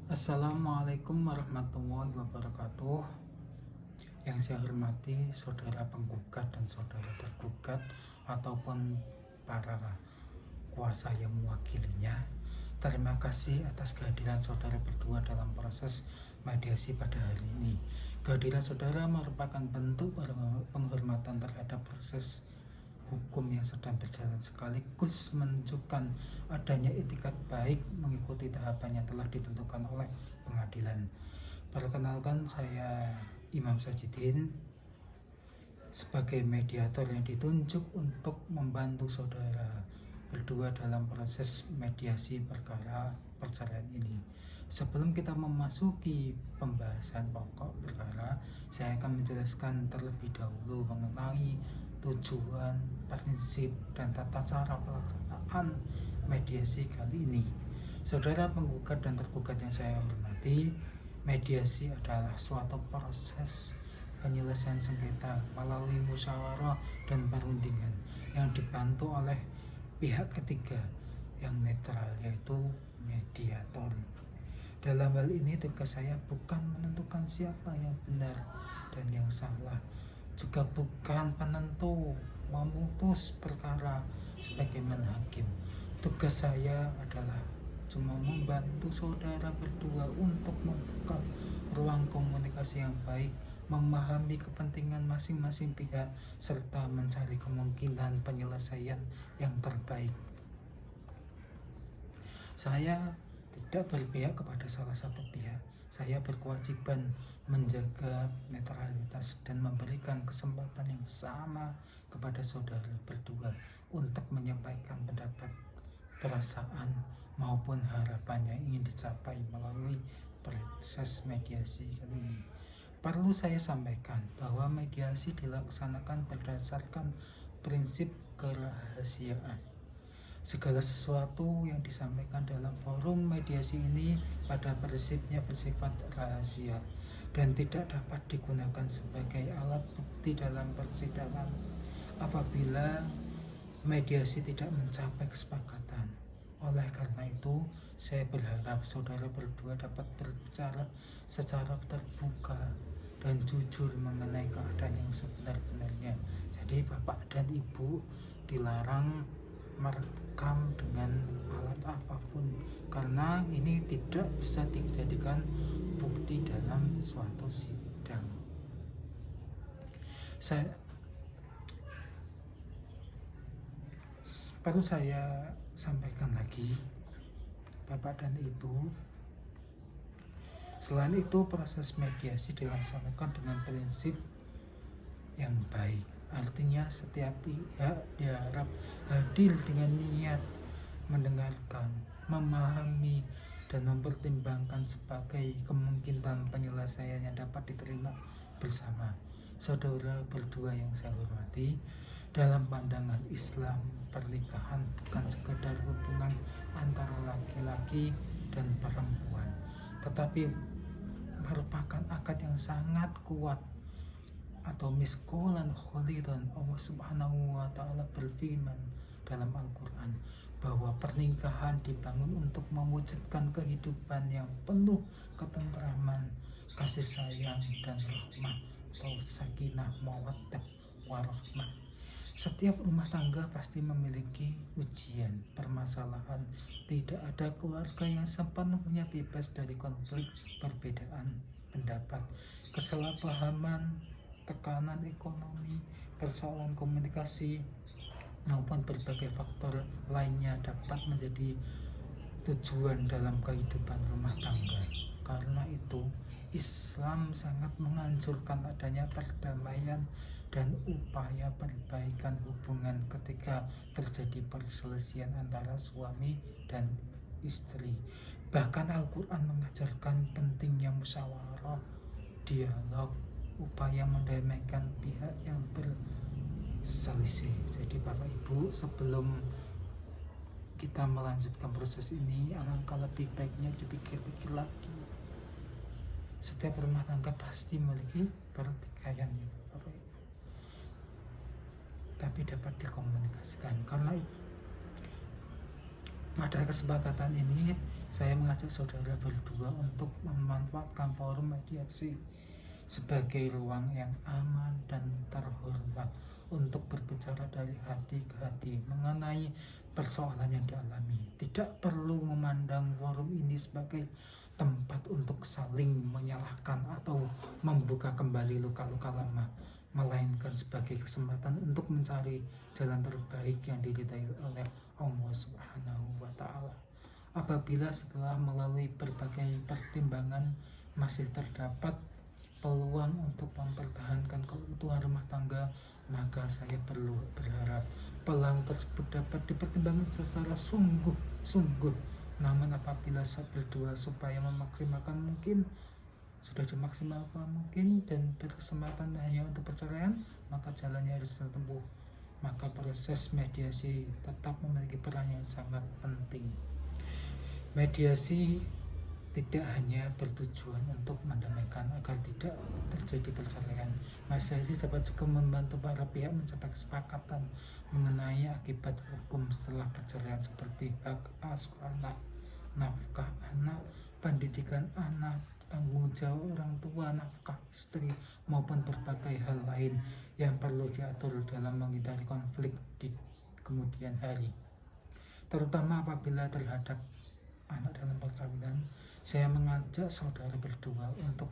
Assalamualaikum warahmatullahi wabarakatuh. Yang saya hormati saudara penggugat dan saudara tergugat ataupun para kuasa yang mewakilinya. Terima kasih atas kehadiran saudara berdua dalam proses mediasi pada hari ini. Kehadiran saudara merupakan bentuk penghormatan terhadap proses hukum yang sedang berjalan, sekaligus menunjukkan adanya etikat baik mengikuti tahapan yang telah ditentukan oleh pengadilan. Perkenalkan, saya Imam Sajidin sebagai mediator yang ditunjuk untuk membantu saudara berdua dalam proses mediasi perkara perceraian ini. Sebelum kita memasuki pembahasan pokok perkara, saya akan menjelaskan terlebih dahulu mengenai tujuan, prinsip, dan tata cara pelaksanaan mediasi kali ini. Saudara penggugat dan tergugat yang saya hormati, mediasi adalah suatu proses penyelesaian sengketa melalui musyawarah dan perundingan yang dibantu oleh pihak ketiga yang netral, yaitu mediator. Dalam hal ini tugas saya bukan menentukan siapa yang benar dan yang salah, juga bukan penentu memutus perkara sebagaimana hakim. Tugas saya adalah cuma membantu saudara berdua untuk membuka ruang komunikasi yang baik, memahami kepentingan masing-masing pihak, serta mencari kemungkinan penyelesaian yang terbaik. Saya tidak berpihak kepada salah satu pihak. Saya berkewajiban menjaga netralitas dan memberikan kesempatan yang sama kepada saudara berdua untuk menyampaikan pendapat, perasaan, maupun harapan yang ingin dicapai melalui proses mediasi kali ini. Perlu saya sampaikan bahwa mediasi dilaksanakan berdasarkan prinsip kerahasiaan. Segala sesuatu yang disampaikan dalam forum mediasi ini pada prinsipnya bersifat rahasia dan tidak dapat digunakan sebagai alat bukti dalam persidangan apabila mediasi tidak mencapai kesepakatan. Oleh karena itu, saya berharap saudara berdua dapat berbicara secara terbuka dan jujur mengenai keadaan yang sebenar-benarnya. Jadi Bapak dan Ibu dilarang merekam dengan alat apapun, karena ini tidak bisa dijadikan bukti dalam suatu sidang. Perlu saya sampaikan lagi, Bapak dan Ibu, selain itu proses mediasi dilaksanakan dengan prinsip yang baik. Artinya setiap pihak diharap hadir dengan niat mendengarkan, memahami, dan mempertimbangkan sebagai kemungkinan penyelesaian yang dapat diterima bersama. Saudara berdua yang saya hormati, dalam pandangan Islam, pernikahan bukan sekedar hubungan antara laki-laki dan perempuan, tetapi merupakan akad yang sangat kuat atau miskolan kholidan. Allah Subhanahu wa Ta'ala berfirman dalam Al-Quran bahwa pernikahan dibangun untuk mewujudkan kehidupan yang penuh ketentraman, kasih sayang, dan rahmah atau sakinah, mawaddah, warahmah. Setiap rumah tangga pasti memiliki ujian, permasalahan. Tidak ada keluarga yang sepenuhnya bebas dari konflik, perbedaan pendapat, kesalahpahaman, tekanan ekonomi, persoalan komunikasi, maupun berbagai faktor lainnya dapat menjadi tujuan dalam kehidupan rumah tangga. Karena itu, Islam sangat menganjurkan adanya perdamaian dan upaya perbaikan hubungan ketika terjadi perselisihan antara suami dan istri. Bahkan Al-Quran mengajarkan pentingnya musyawarah, dialog, upaya mendamaikan pihak yang berselisih. Jadi Bapak Ibu, sebelum kita melanjutkan proses ini, alangkah lebih baiknya dipikir-pikir lagi. Setiap rumah tangga pasti memiliki pertikaian, Bapak Ibu, tapi dapat dikomunikasikan. Karena pada kesepakatan ini saya mengajak saudara berdua untuk memanfaatkan forum mediasi sebagai ruang yang aman dan terhormat untuk berbicara dari hati ke hati mengenai persoalan yang dialami. Tidak perlu memandang forum ini sebagai tempat untuk saling menyalahkan atau membuka kembali luka-luka lama, melainkan sebagai kesempatan untuk mencari jalan terbaik yang diridhai oleh Allah Subhanahu wa Ta'ala. Apabila setelah melalui berbagai pertimbangan masih terdapat peluang untuk mempertahankan keutuhan rumah tangga, maka saya perlu berharap peluang tersebut dapat dipertimbangkan secara sungguh-sungguh. Namun apabila saat berdua supaya memaksimalkan mungkin sudah dimaksimalkan mungkin dan berkesempatan hanya untuk perceraian, maka jalannya harus ditempuh. Maka proses mediasi tetap memiliki peran yang sangat penting. Mediasi tidak hanya bertujuan untuk mendamaikan agar tidak terjadi perceraian. Mediasi dapat juga membantu para pihak mencapai kesepakatan mengenai akibat hukum setelah perceraian seperti hak asuh anak, nafkah anak, pendidikan anak, tanggung jawab orang tua, nafkah istri, maupun berbagai hal lain yang perlu diatur dalam menghindari konflik di kemudian hari, terutama apabila terhadap anak dalam perkawinan. Saya mengajak saudara berdua untuk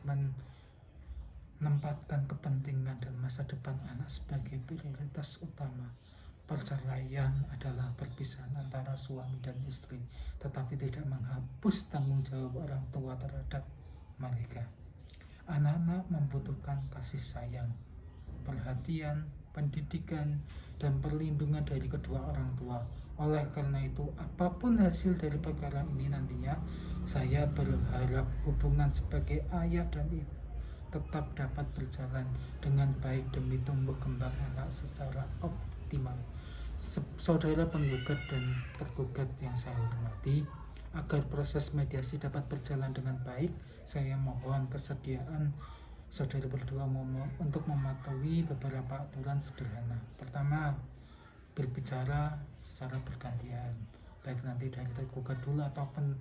menempatkan kepentingan dan masa depan anak sebagai prioritas utama. Perceraian adalah perpisahan antara suami dan istri, tetapi tidak menghapus tanggung jawab orang tua terhadap mereka. Anak-anak membutuhkan kasih sayang, perhatian, pendidikan, dan perlindungan dari kedua orang tua. Oleh karena itu, apapun hasil dari perkara ini nantinya, saya berharap hubungan sebagai ayah dan ibu tetap dapat berjalan dengan baik demi tumbuh kembang anak secara optimal. Saudara penggugat dan tergugat yang saya hormati, agar proses mediasi dapat berjalan dengan baik, saya mohon kesediaan saudara berdua untuk mematuhi beberapa aturan sederhana. Pertama, berbicara secara bergantian, baik nanti dari tergugat dulu ataupun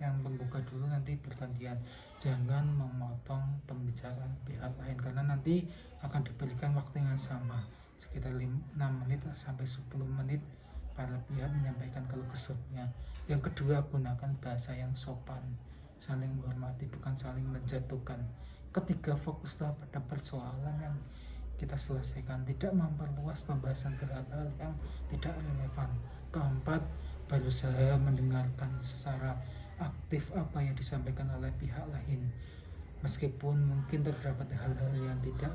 yang menggugat dulu nanti bergantian. Jangan memotong pembicaraan pihak lain karena nanti akan diberikan waktu yang sama sekitar 6 menit sampai 10 menit para pihak menyampaikan keluh kesahnya. Yang kedua, gunakan bahasa yang sopan, saling menghormati bukan saling menjatuhkan. Ketiga, fokuslah pada persoalan yang kita selesaikan, tidak memperluas pembahasan ke hal-hal yang tidak relevan. Keempat, berusaha mendengarkan secara aktif apa yang disampaikan oleh pihak lain, meskipun mungkin terdapat hal-hal yang tidak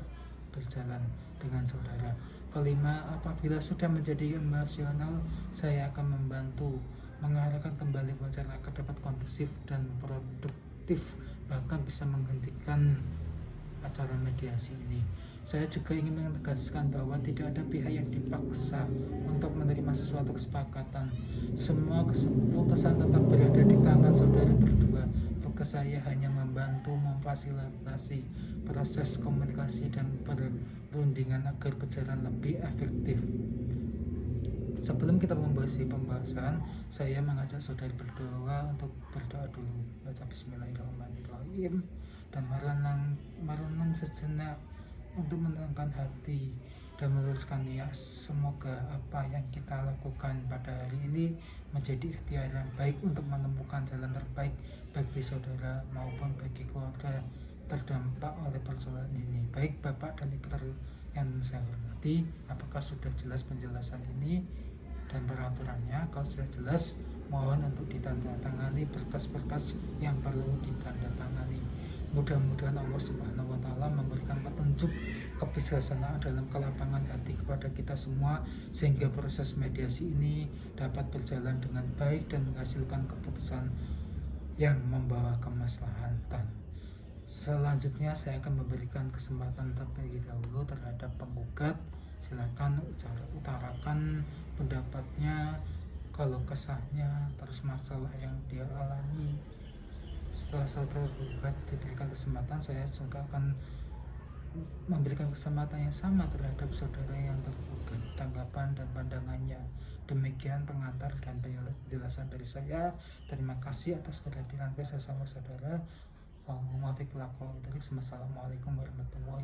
berjalan dengan saudara. Kelima, apabila sudah menjadi emosional, saya akan membantu mengarahkan kembali wajah agar dapat kondusif dan produktif, bahkan bisa menghentikan acara mediasi ini. Saya juga ingin menegaskan bahwa tidak ada pihak yang dipaksa untuk menerima sesuatu kesepakatan. Semua keputusan tetap berada di tangan saudara berdua. Tugas saya hanya membantu memfasilitasi proses komunikasi dan perundingan agar berjalan lebih efektif. Sebelum kita membahas pembahasan, saya mengajak saudara berdua untuk berdoa dulu. Baca Bismillahirrahmanirrahim dan merenung sejenak untuk menenangkan hati dan meluruskan niat. Semoga apa yang kita lakukan pada hari ini menjadi ikhtiar yang baik untuk menemukan jalan terbaik bagi saudara maupun bagi keluarga terdampak oleh persoalan ini. Baik Bapak dan Ibu yang saya hormati, apakah sudah jelas penjelasan ini dan peraturannya? Kalau sudah jelas, mohon untuk ditandatangani berkas-berkas yang perlu ditandatangani. Mudah-mudahan Allah Subhanahu wa Ta'ala memberikan petunjuk kebijaksanaan dalam kelapangan hati kepada kita semua, sehingga proses mediasi ini dapat berjalan dengan baik dan menghasilkan keputusan yang membawa kemaslahatan. Selanjutnya saya akan memberikan kesempatan terlebih dahulu terhadap penggugat. Silakan utarakan pendapatnya, kalau kesahnya, terus masalah yang dia alami. Setelah saudara gugat diberikan kesempatan, saya juga akan memberikan kesempatan yang sama terhadap saudara yang tergugat, tanggapan dan pandangannya. Demikian pengantar dan penjelasan dari saya. Terima kasih atas perhatian saya sama saudara. Wassalamualaikum warahmatullahi